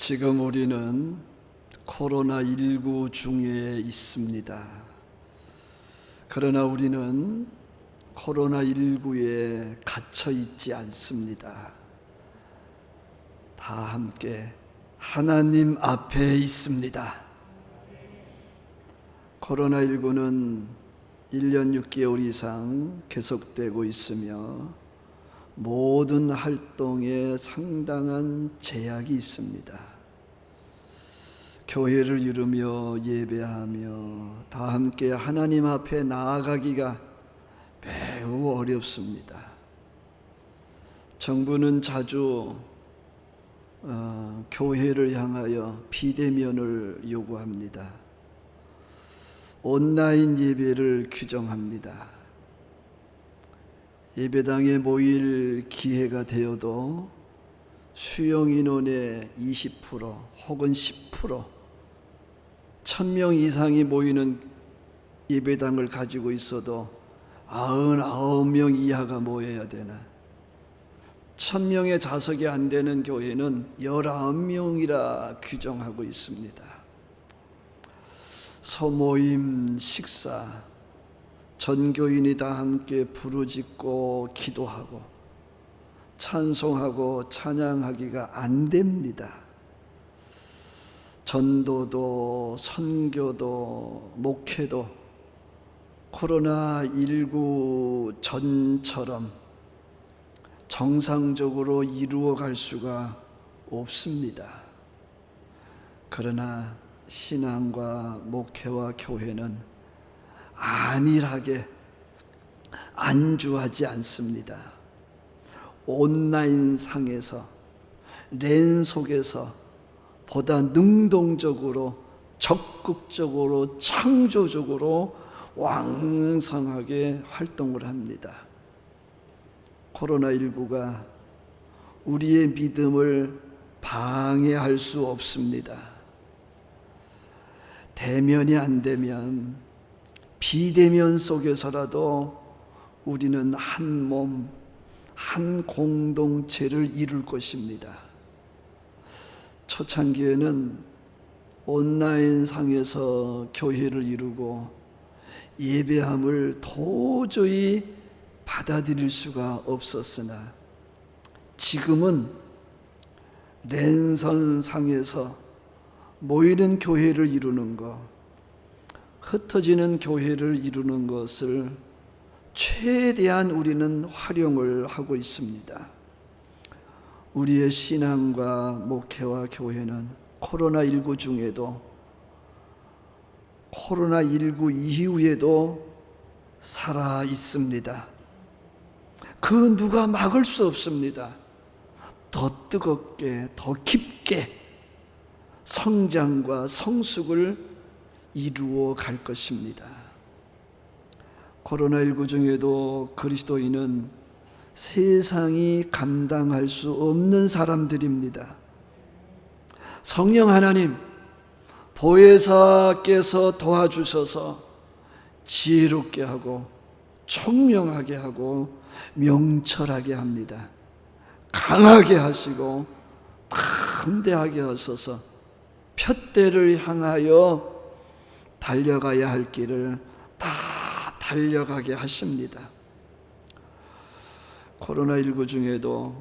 지금 우리는 코로나19 중에 있습니다. 그러나 우리는 코로나19에 갇혀 있지 않습니다. 다 함께 하나님 앞에 있습니다. 코로나19는 1년 6개월 이상 계속되고 있으며 모든 활동에 상당한 제약이 있습니다. 교회를 이루며 예배하며 다 함께 하나님 앞에 나아가기가 매우 어렵습니다. 정부는 자주 교회를 향하여 비대면을 요구합니다. 온라인 예배를 규정합니다. 예배당에 모일 기회가 되어도 수용 인원의 20% 혹은 10% 1000명 이상이 모이는 예배당을 가지고 있어도 99명 이하가 모여야 되나, 1000명의 좌석이 안 되는 교회는 19명이라 규정하고 있습니다. 소모임, 식사, 전교인이 다 함께 부르짖고 기도하고 찬송하고 찬양하기가 안 됩니다. 전도도 선교도 목회도 코로나19 전처럼 정상적으로 이루어갈 수가 없습니다. 그러나 신앙과 목회와 교회는 안일하게 안주하지 않습니다. 온라인 상에서 랜 속에서 보다 능동적으로 적극적으로 창조적으로 왕성하게 활동을 합니다. 코로나19가 우리의 믿음을 방해할 수 없습니다. 대면이 안 되면 비대면 속에서라도 우리는 한 몸, 한 공동체를 이룰 것입니다. 초창기에는 온라인 상에서 교회를 이루고 예배함을 도저히 받아들일 수가 없었으나 지금은 랜선 상에서 모이는 교회를 이루는 것, 흩어지는 교회를 이루는 것을 최대한 우리는 활용을 하고 있습니다. 우리의 신앙과 목회와 교회는 코로나19 중에도 코로나19 이후에도 살아 있습니다. 그 누가 막을 수 없습니다. 더 뜨겁게, 더 깊게 성장과 성숙을 이루어 갈 것입니다. 코로나19 중에도 그리스도인은 세상이 감당할 수 없는 사람들입니다. 성령 하나님, 보혜사께서 도와주셔서 지혜롭게 하고 총명하게 하고 명철하게 합니다. 강하게 하시고 담대하게 하셔서 푯대를 향하여 달려가야 할 길을 다 달려가게 하십니다. 코로나19 중에도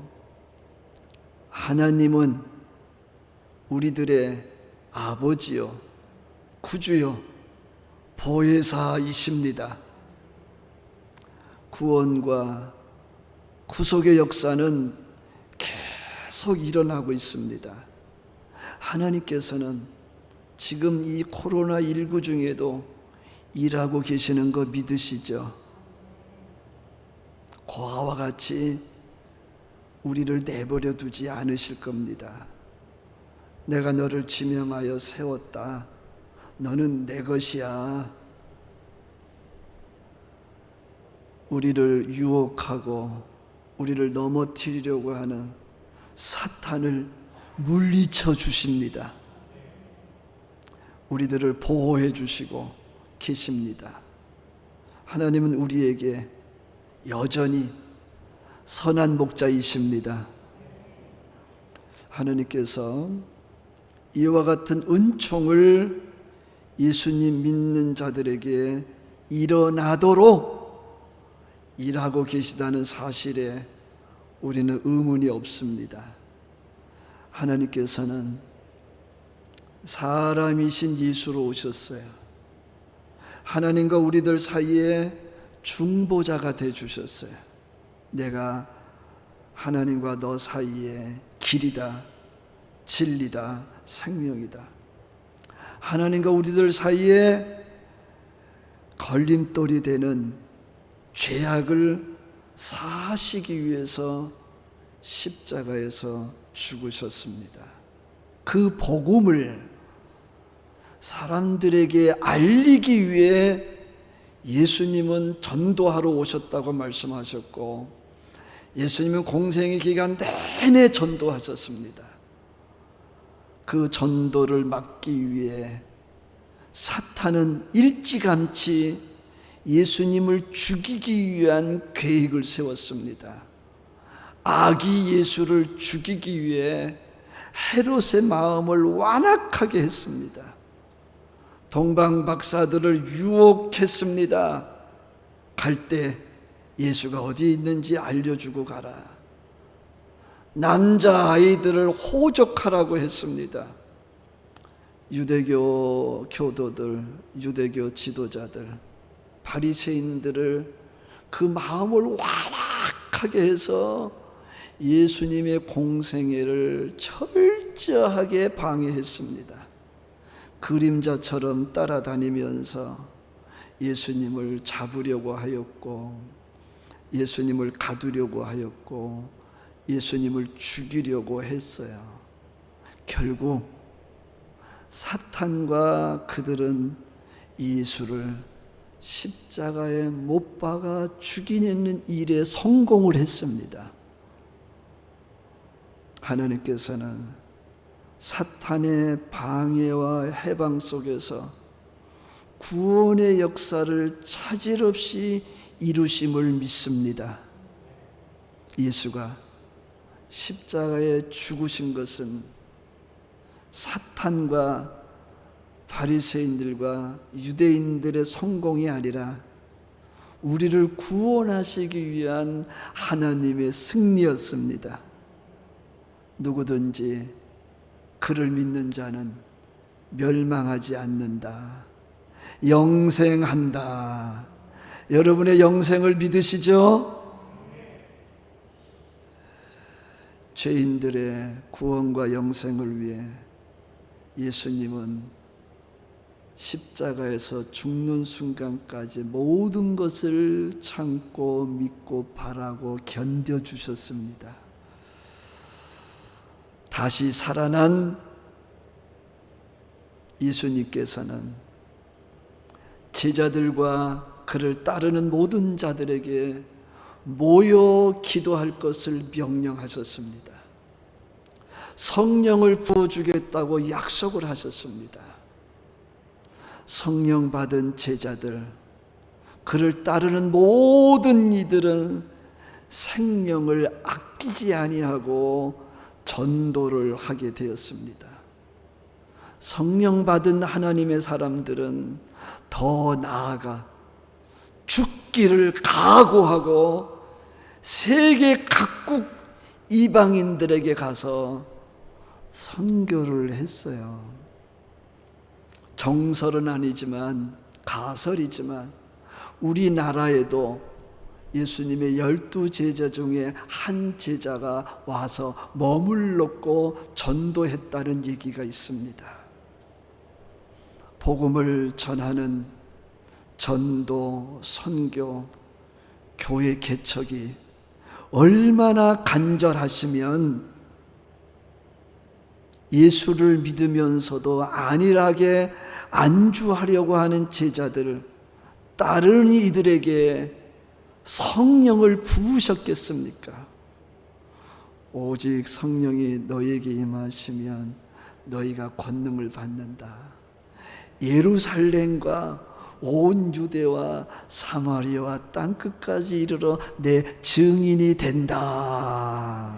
하나님은 우리들의 아버지요, 구주요, 보혜사이십니다. 구원과 구속의 역사는 계속 일어나고 있습니다. 하나님께서는 지금 이 코로나19 중에도 일하고 계시는 거 믿으시죠? 고아와 같이 우리를 내버려 두지 않으실 겁니다. 내가 너를 지명하여 세웠다. 너는 내 것이야. 우리를 유혹하고 우리를 넘어뜨리려고 하는 사탄을 물리쳐 주십니다. 우리들을 보호해 주시고 계십니다. 하나님은 우리에게 여전히 선한 목자이십니다. 하나님께서 이와 같은 은총을 예수님 믿는 자들에게 일어나도록 일하고 계시다는 사실에 우리는 의문이 없습니다. 하나님께서는 사람이신 예수로 오셨어요. 하나님과 우리들 사이에 중보자가 되어주셨어요. 내가 하나님과 너 사이에 길이다, 진리다, 생명이다. 하나님과 우리들 사이에 걸림돌이 되는 죄악을 사하시기 위해서 십자가에서 죽으셨습니다. 그 복음을 사람들에게 알리기 위해 예수님은 전도하러 오셨다고 말씀하셨고, 예수님은 공생의 기간 내내 전도하셨습니다. 그 전도를 막기 위해 사탄은 일찌감치 예수님을 죽이기 위한 계획을 세웠습니다. 아기 예수를 죽이기 위해 헤롯의 마음을 완악하게 했습니다. 동방 박사들을 유혹했습니다. 갈 때 예수가 어디 있는지 알려주고 가라. 남자아이들을 호적하라고 했습니다. 유대교 교도들, 유대교 지도자들, 바리새인들을 그 마음을 완악하게 해서 예수님의 공생애를 철저하게 방해했습니다. 그림자처럼 따라다니면서 예수님을 잡으려고 하였고, 예수님을 가두려고 하였고, 예수님을 죽이려고 했어요. 결국 사탄과 그들은 예수를 십자가에 못 박아 죽이는 일에 성공을 했습니다. 하나님께서는 사탄의 방해와 해방 속에서 구원의 역사를 차질 없이 이루심을 믿습니다. 예수가 십자가에 죽으신 것은 사탄과 바리새인들과 유대인들의 성공이 아니라 우리를 구원하시기 위한 하나님의 승리였습니다. 누구든지 그를 믿는 자는 멸망하지 않는다, 영생한다. 여러분의 영생을 믿으시죠? 죄인들의 구원과 영생을 위해 예수님은 십자가에서 죽는 순간까지 모든 것을 참고 믿고 바라고 견뎌주셨습니다. 다시 살아난 예수님께서는 제자들과 그를 따르는 모든 자들에게 모여 기도할 것을 명령하셨습니다. 성령을 부어주겠다고 약속을 하셨습니다. 성령 받은 제자들, 그를 따르는 모든 이들은 생명을 아끼지 아니하고 전도를 하게 되었습니다. 성령 받은 하나님의 사람들은 더 나아가 죽기를 각오하고 세계 각국 이방인들에게 가서 선교를 했어요. 정설은 아니지만, 가설이지만 우리나라에도 예수님의 12제자 중에 한 제자가 와서 머물렀고 전도했다는 얘기가 있습니다. 복음을 전하는 전도, 선교, 교회 개척이 얼마나 간절하시면 예수를 믿으면서도 안일하게 안주하려고 하는 제자들, 따르는 이들에게 성령을 부으셨겠습니까? 오직 성령이 너희에게 임하시면 너희가 권능을 받는다. 예루살렘과 온 유대와 사마리아와 땅끝까지 이르러 내 증인이 된다.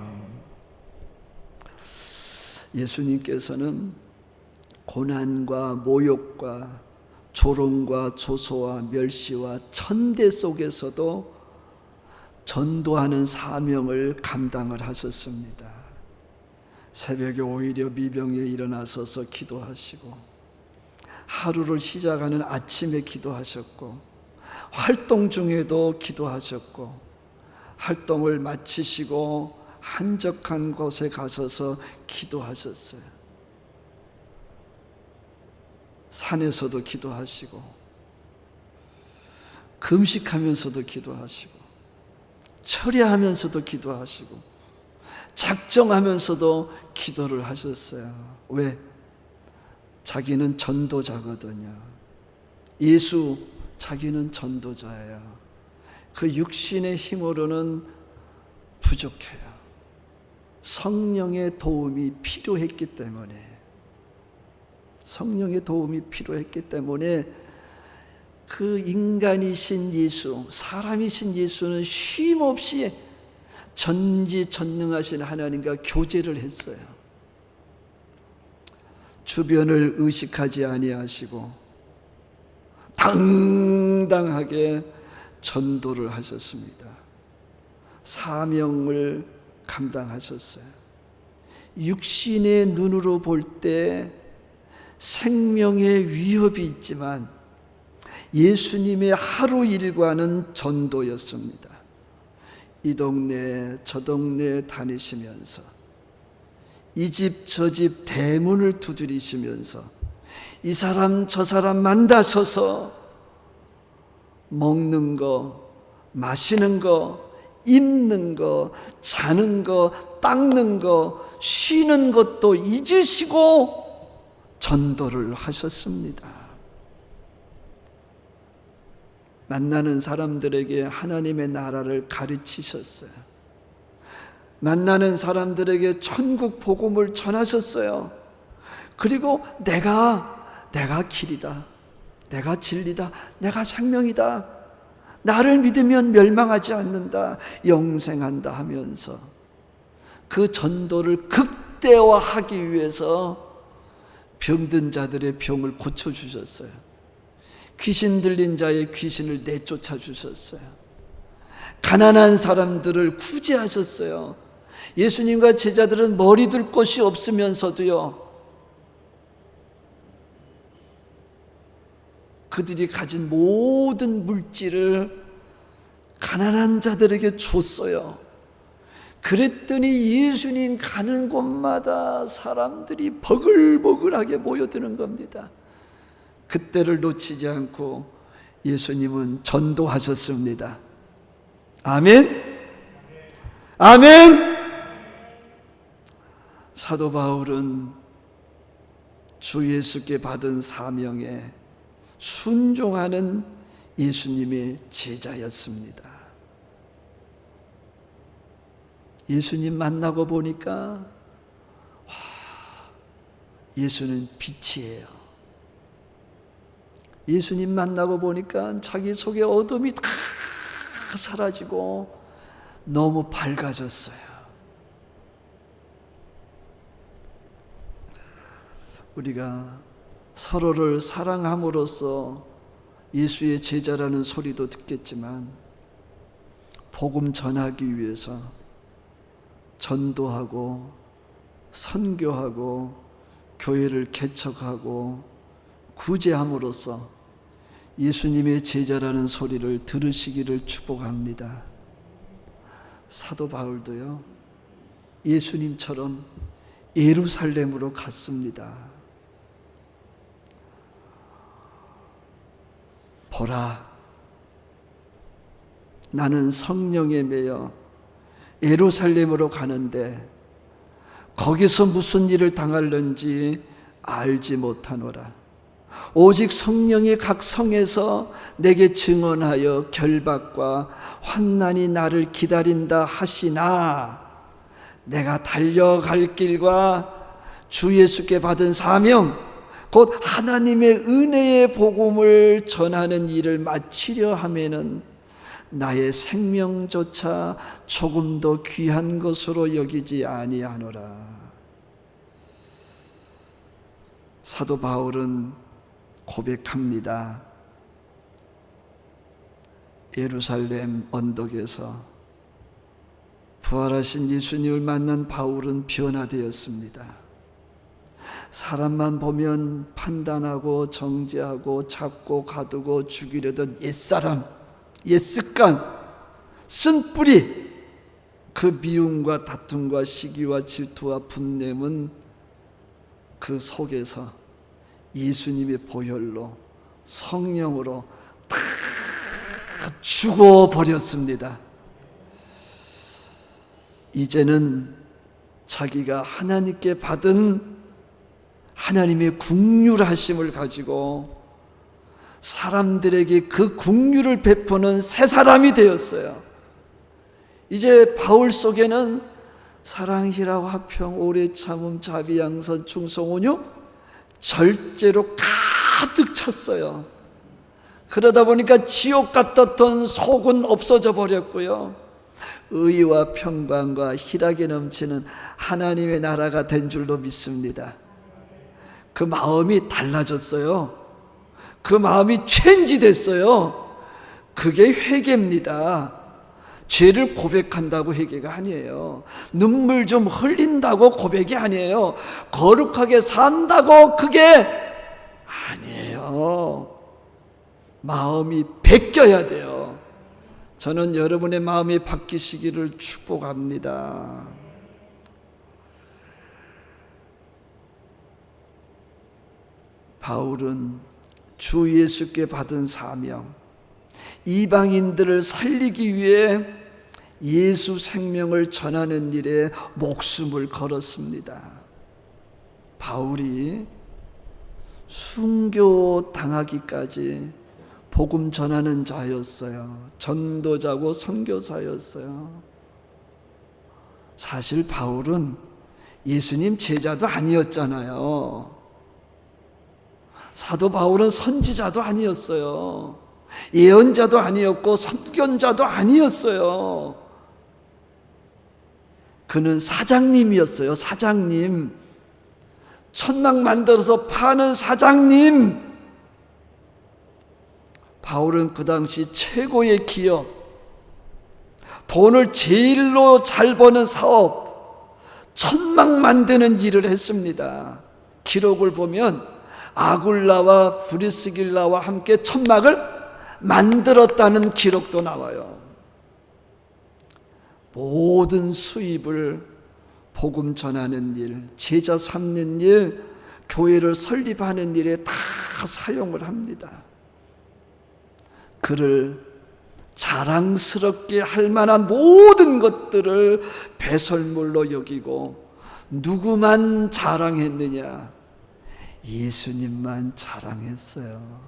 예수님께서는 고난과 모욕과 조롱과 조소와 멸시와 천대 속에서도 전도하는 사명을 감당을 하셨습니다. 새벽에 오히려 미병에 일어나서서 기도하시고, 하루를 시작하는 아침에 기도하셨고, 활동 중에도 기도하셨고, 활동을 마치시고 한적한 곳에 가셔서 기도하셨어요. 산에서도 기도하시고, 금식하면서도 기도하시고, 철야하면서도 기도하시고, 작정하면서도 기도를 하셨어요. 왜? 자기는 전도자거든요. 예수, 자기는 전도자예요. 그 육신의 힘으로는 부족해요. 성령의 도움이 필요했기 때문에, 성령의 도움이 필요했기 때문에 그 인간이신 예수, 사람이신 예수는 쉼없이 전지전능하신 하나님과 교제를 했어요. 주변을 의식하지 아니하시고 당당하게 전도를 하셨습니다. 사명을 감당하셨어요. 육신의 눈으로 볼 때 생명의 위협이 있지만 예수님의 하루 일과는 전도였습니다. 이 동네 저 동네 다니시면서 이 집 저 집 대문을 두드리시면서 이 사람 저 사람 만나셔서 먹는 거, 마시는 거, 입는 거, 자는 거, 닦는 거, 쉬는 것도 잊으시고 전도를 하셨습니다. 만나는 사람들에게 하나님의 나라를 가르치셨어요. 만나는 사람들에게 천국 복음을 전하셨어요. 그리고 내가 길이다, 내가 진리다, 내가 생명이다, 나를 믿으면 멸망하지 않는다, 영생한다 하면서 그 전도를 극대화하기 위해서 병든 자들의 병을 고쳐주셨어요. 귀신 들린 자의 귀신을 내쫓아 주셨어요. 가난한 사람들을 구제하셨어요. 예수님과 제자들은 머리 둘 곳이 없으면서도요, 그들이 가진 모든 물질을 가난한 자들에게 줬어요. 그랬더니 예수님 가는 곳마다 사람들이 버글버글하게 모여드는 겁니다. 그때를 놓치지 않고 예수님은 전도하셨습니다. 아멘? 아멘? 사도 바울은 주 예수께 받은 사명에 순종하는 예수님의 제자였습니다. 예수님 만나고 보니까 예수는 빛이에요. 예수님 만나고 보니까 자기 속의 어둠이 다 사라지고 너무 밝아졌어요. 우리가 서로를 사랑함으로써 예수의 제자라는 소리도 듣겠지만, 복음 전하기 위해서 전도하고 선교하고 교회를 개척하고 구제함으로써 예수님의 제자라는 소리를 들으시기를 축복합니다. 사도 바울도요, 예수님처럼 예루살렘으로 갔습니다. 보라, 나는 성령에 매여 예루살렘으로 가는데 거기서 무슨 일을 당할는지 알지 못하노라. 오직 성령이 각 성에서 내게 증언하여 결박과 환난이 나를 기다린다 하시나, 내가 달려갈 길과 주 예수께 받은 사명, 곧 하나님의 은혜의 복음을 전하는 일을 마치려 하면은 나의 생명조차 조금 더 귀한 것으로 여기지 아니하노라. 사도 바울은 고백합니다. 예루살렘 언덕에서 부활하신 예수님을 만난 바울은 변화되었습니다. 사람만 보면 판단하고 정죄하고 잡고 가두고 죽이려던 옛사람, 옛습관, 쓴뿌리, 그 미움과 다툼과 시기와 질투와 분냄은 그 속에서 예수님의 보혈로, 성령으로 다 죽어버렸습니다. 이제는 자기가 하나님께 받은 하나님의 긍휼하심을 가지고 사람들에게 그 긍휼을 베푸는 새 사람이 되었어요. 이제 바울 속에는 사랑, 희락, 화평, 오래 참음, 자비, 양선, 충성, 온유, 절제로 가득 찼어요. 그러다 보니까 지옥 같았던 속은 없어져 버렸고요, 의와 평강과 희락이 넘치는 하나님의 나라가 된 줄로 믿습니다. 그 마음이 달라졌어요. 그 마음이 체인지 됐어요. 그게 회개입니다. 죄를 고백한다고 회개가 아니에요. 눈물 좀 흘린다고 고백이 아니에요. 거룩하게 산다고 그게 아니에요. 마음이 바뀌어야 돼요. 저는 여러분의 마음이 바뀌시기를 축복합니다. 바울은 주 예수께 받은 사명, 이방인들을 살리기 위해 예수 생명을 전하는 일에 목숨을 걸었습니다. 바울이 순교당하기까지 복음 전하는 자였어요. 전도자고 선교사였어요. 사실 바울은 예수님 제자도 아니었잖아요. 사도 바울은 선지자도 아니었어요. 예언자도 아니었고 선견자도 아니었어요. 그는 사장님이었어요. 사장님. 천막 만들어서 파는 사장님. 바울은 그 당시 최고의 기업, 돈을 제일로 잘 버는 사업, 천막 만드는 일을 했습니다. 기록을 보면 아굴라와 브리스길라와 함께 천막을 만들었다는 기록도 나와요. 모든 수입을 복음 전하는 일, 제자 삼는 일, 교회를 설립하는 일에 다 사용을 합니다. 그를 자랑스럽게 할 만한 모든 것들을 배설물로 여기고, 누구만 자랑했느냐? 예수님만 자랑했어요.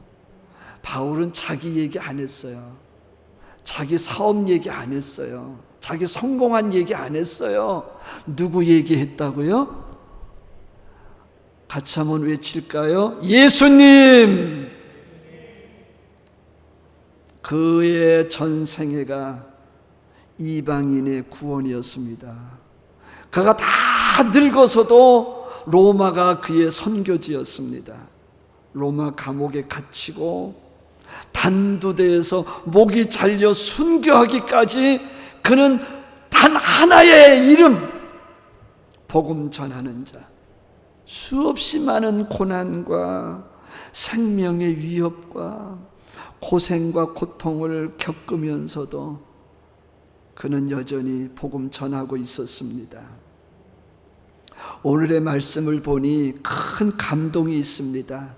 바울은 자기 얘기 안 했어요. 자기 사업 얘기 안 했어요. 자기 성공한 얘기 안 했어요. 누구 얘기했다고요? 같이 한번 외칠까요? 예수님! 그의 전생애가 이방인의 구원이었습니다. 그가 다 늙어서도 로마가 그의 선교지였습니다. 로마 감옥에 갇히고 단두대에서 목이 잘려 순교하기까지 그는 단 하나의 이름, 복음 전하는 자. 수없이 많은 고난과 생명의 위협과 고생과 고통을 겪으면서도 그는 여전히 복음 전하고 있었습니다. 오늘의 말씀을 보니 큰 감동이 있습니다.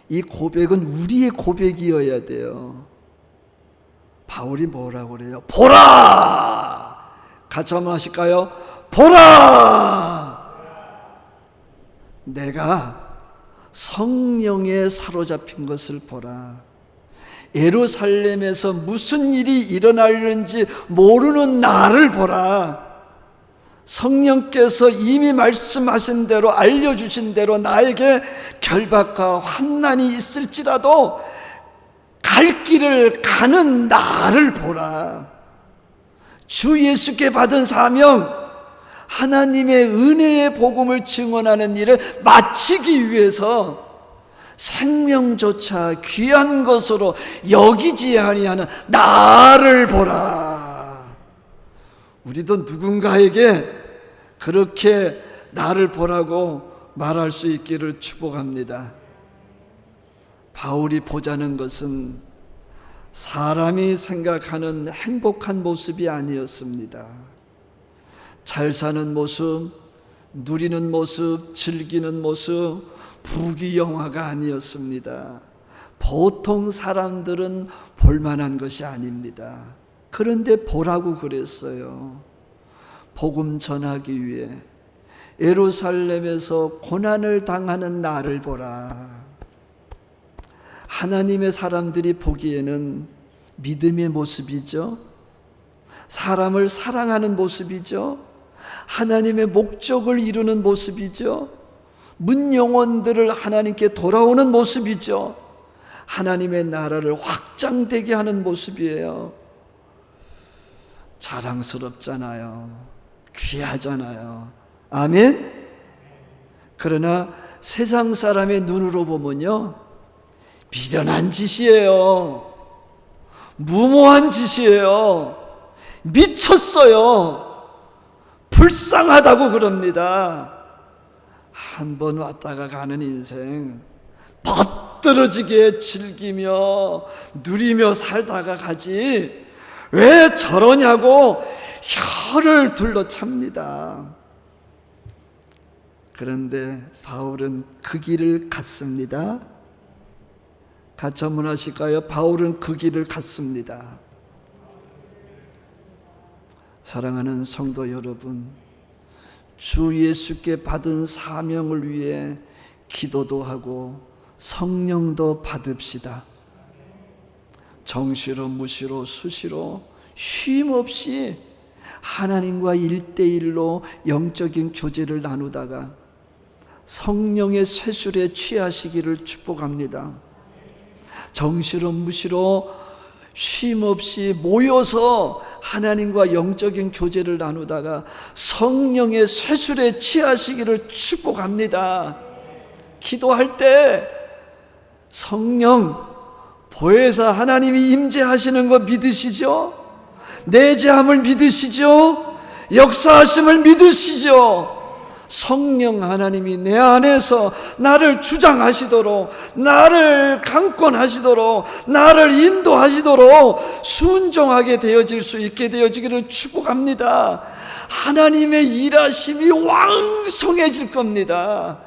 이 고백은 우리의 고백이어야 돼요. 바울이 뭐라고 그래요? 보라! 같이 한번 하실까요? 보라! 내가 성령에 사로잡힌 것을 보라. 예루살렘에서 무슨 일이 일어나려는지 모르는 나를 보라. 성령께서 이미 말씀하신 대로, 알려주신 대로 나에게 결박과 환난이 있을지라도 갈 길을 가는 나를 보라. 주 예수께 받은 사명, 하나님의 은혜의 복음을 증언하는 일을 마치기 위해서 생명조차 귀한 것으로 여기지 아니하는 나를 보라. 우리도 누군가에게 그렇게 나를 보라고 말할 수 있기를 축복합니다. 바울이 보자는 것은 사람이 생각하는 행복한 모습이 아니었습니다. 잘 사는 모습, 누리는 모습, 즐기는 모습, 부귀영화가 아니었습니다. 보통 사람들은 볼만한 것이 아닙니다. 그런데 보라고 그랬어요. 복음 전하기 위해 예루살렘에서 고난을 당하는 나를 보라. 하나님의 사람들이 보기에는 믿음의 모습이죠. 사람을 사랑하는 모습이죠. 하나님의 목적을 이루는 모습이죠. 문영혼들을 하나님께 돌아오는 모습이죠. 하나님의 나라를 확장되게 하는 모습이에요. 자랑스럽잖아요. 귀하잖아요. 아멘? 그러나 세상 사람의 눈으로 보면요, 미련한 짓이에요. 무모한 짓이에요. 미쳤어요. 불쌍하다고 그럽니다. 한 번 왔다가 가는 인생 멋들어지게 즐기며 누리며 살다가 가지 왜 저러냐고 혀를 둘러찹니다. 그런데 바울은 그 길을 갔습니다. 같이 한번 하실까요? 바울은 그 길을 갔습니다. 사랑하는 성도 여러분, 주 예수께 받은 사명을 위해 기도도 하고 성령도 받읍시다. 정시로 무시로 수시로 쉼없이 하나님과 1대1로 영적인 교제를 나누다가 성령의 쇠술에 취하시기를 축복합니다. 정시로 무시로 쉼없이 모여서 하나님과 영적인 교제를 나누다가 성령의 쇠술에 취하시기를 축복합니다. 기도할 때 성령 보혜사 하나님이 임재하시는 거 믿으시죠? 내재함을 믿으시죠? 역사하심을 믿으시죠? 성령 하나님이 내 안에서 나를 주장하시도록, 나를 강권하시도록, 나를 인도하시도록 순종하게 되어질 수 있게 되어지기를 축복합니다. 하나님의 일하심이 왕성해질 겁니다.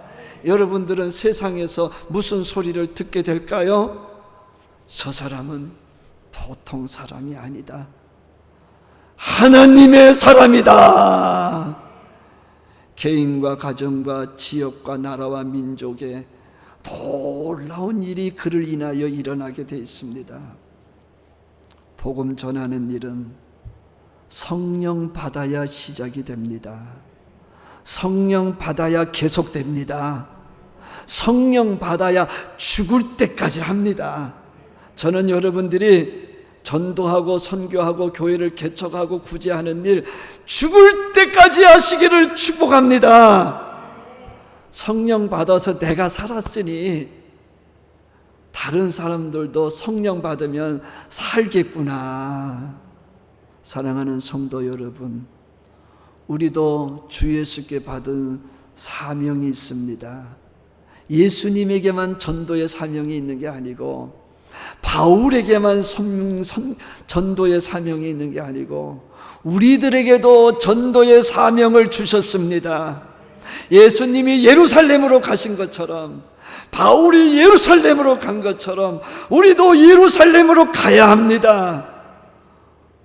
여러분들은 세상에서 무슨 소리를 듣게 될까요? 저 사람은 보통 사람이 아니다. 하나님의 사람이다. 개인과 가정과 지역과 나라와 민족에 놀라운 일이 그를 인하여 일어나게 되어 있습니다. 복음 전하는 일은 성령 받아야 시작이 됩니다. 성령 받아야 계속됩니다. 성령 받아야 죽을 때까지 합니다. 저는 여러분들이 전도하고 선교하고 교회를 개척하고 구제하는 일 죽을 때까지 하시기를 축복합니다. 성령 받아서 내가 살았으니 다른 사람들도 성령 받으면 살겠구나. 사랑하는 성도 여러분, 우리도 주 예수께 받은 사명이 있습니다. 예수님에게만 전도의 사명이 있는 게 아니고 바울에게만 전도의 사명이 있는 게 아니고 우리들에게도 전도의 사명을 주셨습니다. 예수님이 예루살렘으로 가신 것처럼, 바울이 예루살렘으로 간 것처럼 우리도 예루살렘으로 가야 합니다.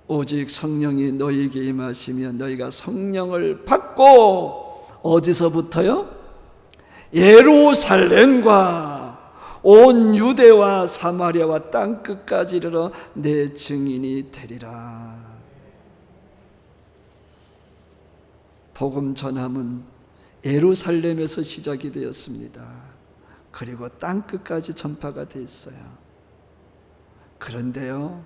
오직 성령이 너희에게 임하시면 너희가 성령을 받고 어디서부터요? 예루살렘과 온 유대와 사마리아와 땅끝까지 이르러 내 증인이 되리라. 복음 전함은 예루살렘에서 시작이 되었습니다. 그리고 땅끝까지 전파가 됐어요. 그런데요,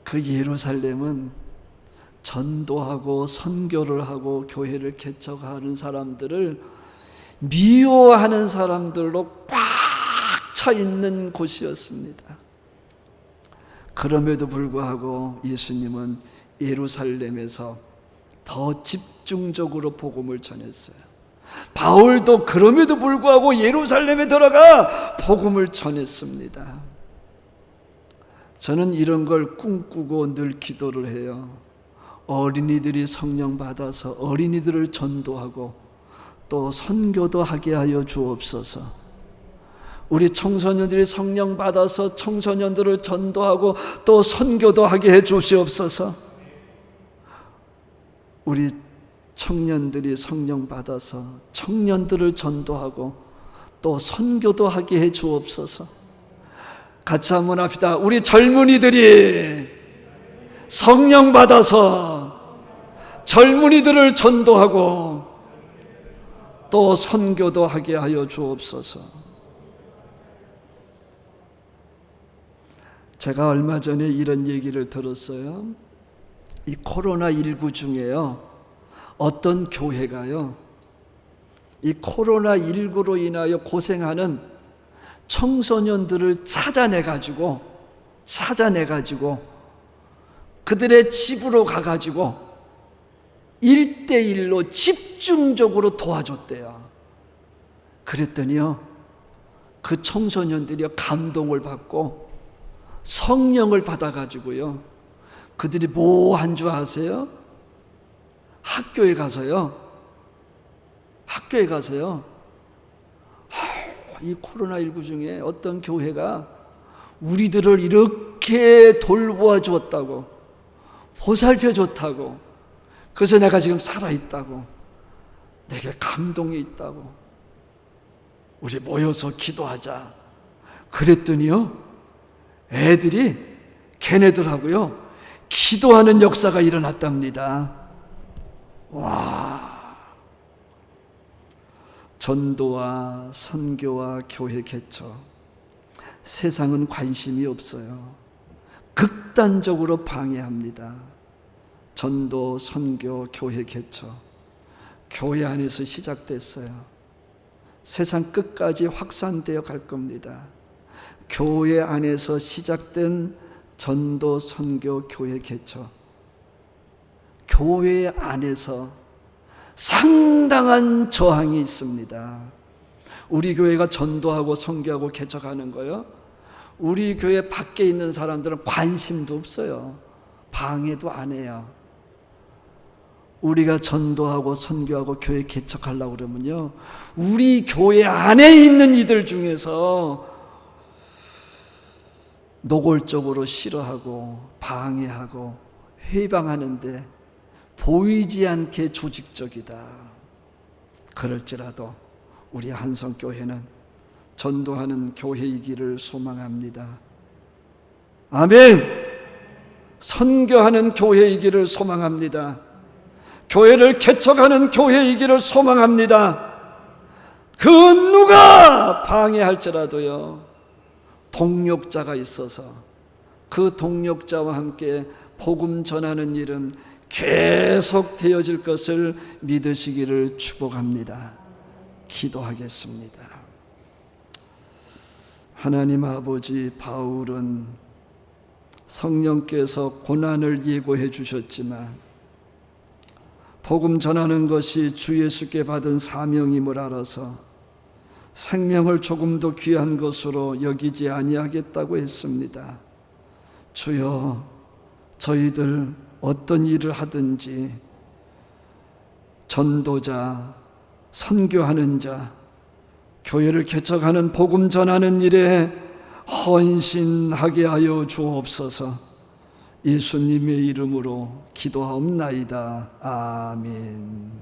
그 예루살렘은 전도하고 선교를 하고 교회를 개척하는 사람들을 미워하는 사람들로 꽉 차 있는 곳이었습니다. 그럼에도 불구하고 예수님은 예루살렘에서 더 집중적으로 복음을 전했어요. 바울도 그럼에도 불구하고 예루살렘에 들어가 복음을 전했습니다. 저는 이런 걸 꿈꾸고 늘 기도를 해요. 어린이들이 성령 받아서 어린이들을 전도하고 또 선교도 하게 하여 주옵소서. 우리 청소년들이 성령 받아서 청소년들을 전도하고 또 선교도 하게 해 주시옵소서. 우리 청년들이 성령 받아서 청년들을 전도하고 또 선교도 하게 해 주옵소서. 같이 한번 합시다. 우리 젊은이들이 성령 받아서 젊은이들을 전도하고 또 선교도 하게 하여 주옵소서. 제가 얼마 전에 이런 얘기를 들었어요. 이 코로나19 중에요, 어떤 교회가요, 이 코로나19로 인하여 고생하는 청소년들을 찾아내가지고 그들의 집으로 가가지고 1대1로 집중적으로 도와줬대요. 그랬더니요, 그 청소년들이 감동을 받고 성령을 받아가지고요, 그들이 뭐 한 줄 아세요? 학교에 가서요, 이 코로나19 중에 어떤 교회가 우리들을 이렇게 돌보아 주었다고, 보살펴 줬다고, 그래서 내가 지금 살아있다고, 내게 감동이 있다고, 우리 모여서 기도하자 그랬더니요, 애들이 걔네들하고요 기도하는 역사가 일어났답니다. 와, 전도와 선교와 교회 개척, 세상은 관심이 없어요. 극단적으로 방해합니다. 전도, 선교, 교회 개척, 교회 안에서 시작됐어요. 세상 끝까지 확산되어 갈 겁니다. 교회 안에서 시작된 전도, 선교, 교회 개척, 교회 안에서 상당한 저항이 있습니다. 우리 교회가 전도하고 선교하고 개척하는 거요, 우리 교회 밖에 있는 사람들은 관심도 없어요. 방해도 안 해요. 우리가 전도하고 선교하고 교회 개척하려고 그러면요, 우리 교회 안에 있는 이들 중에서 노골적으로 싫어하고 방해하고 회방하는데 보이지 않게 조직적이다. 그럴지라도 우리 한성교회는 전도하는 교회이기를 소망합니다. 아멘. 선교하는 교회이기를 소망합니다. 교회를 개척하는 교회이기를 소망합니다. 그 누가 방해할지라도요, 동력자가 있어서 그 동력자와 함께 복음 전하는 일은 계속 되어질 것을 믿으시기를 축복합니다. 기도하겠습니다. 하나님 아버지, 바울은 성령께서 고난을 예고해 주셨지만 복음 전하는 것이 주 예수께 받은 사명임을 알아서 생명을 조금도 귀한 것으로 여기지 아니하겠다고 했습니다. 주여, 저희들 어떤 일을 하든지 전도자, 선교하는 자, 교회를 개척하는 복음 전하는 일에 헌신하게 하여 주옵소서. 예수님의 이름으로 기도하옵나이다. 아멘.